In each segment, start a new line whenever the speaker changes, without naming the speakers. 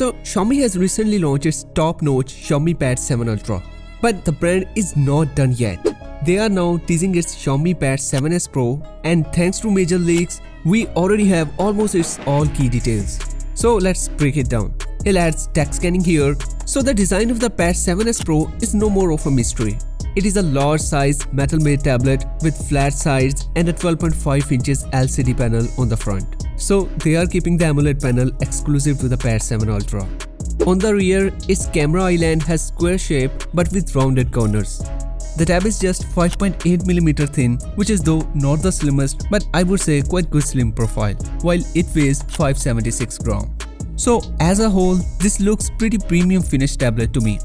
So Xiaomi has recently launched its top-notch Xiaomi Pad 7 Ultra. But the brand is not done yet. They are now teasing its Xiaomi Pad 7s Pro, and thanks to major leaks, we already have almost its all key details. So let's break it down. It adds TechScanning here. So the design of the Pad 7s Pro is no more of a mystery. It is a large size metal made tablet with flat sides and a 12.5 inches LCD panel on the front. So they are keeping the AMOLED panel exclusive to the Pad 7 Ultra. On the rear, its camera island has square shape but with rounded corners. The tab is just 5.8mm thin, which is though not the slimmest, but I would say quite good slim profile, while it weighs 576 grams. So as a whole, this looks pretty premium finished tablet to me.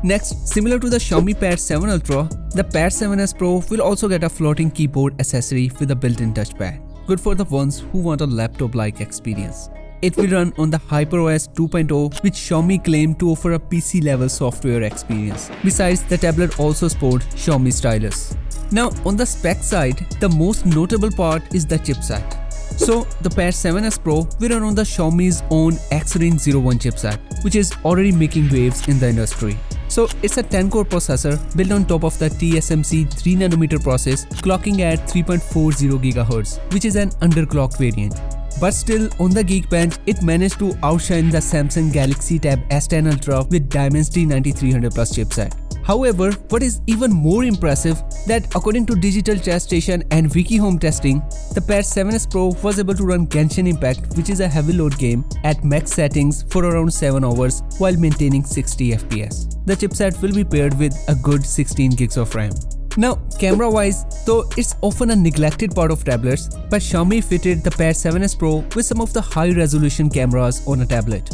Next, similar to the Xiaomi Pad 7 Ultra, the Pad 7s Pro will also get a floating keyboard accessory with a built-in touchpad. Good for the ones who want a laptop-like experience. It will run on the HyperOS 2.0, which Xiaomi claimed to offer a PC-level software experience. Besides, the tablet also sports Xiaomi stylus. Now, on the spec side, the most notable part is the chipset. So, the Pad 7s Pro will run on the Xiaomi's own Xring 01 chipset, which is already making waves in the industry. So, it's a 10-core processor built on top of the TSMC 3nm process, clocking at 3.40 GHz, which is an underclocked variant. But still, on the Geekbench, it managed to outshine the Samsung Galaxy Tab S10 Ultra with Dimensity 9300 Plus chipset. However, what is even more impressive that according to Digital Chess Station and WikiHome testing, the Pad 7s Pro was able to run Genshin Impact, which is a heavy load game, at max settings for around 7 hours while maintaining 60 FPS. The chipset will be paired with a good 16 gigs of RAM. Now, camera-wise, though it's often a neglected part of tablets, but Xiaomi fitted the Pad 7s Pro with some of the high-resolution cameras on a tablet.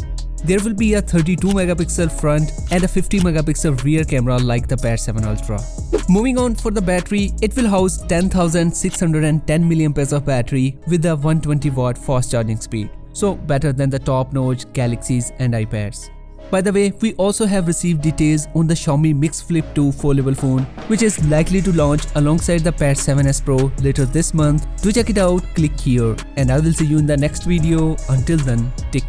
There will be a 32MP front and a 50MP rear camera like the Pad 7 Ultra. Moving on, for the battery, it will house 10,610 mAh of battery with a 120W fast charging speed, so better than the top-notch Galaxies and iPads. By the way, we also have received details on the Xiaomi Mix Flip 2 foldable phone, which is likely to launch alongside the Pad 7s Pro later this month. To check it out, click here, and I will see you in the next video. Until then, take care.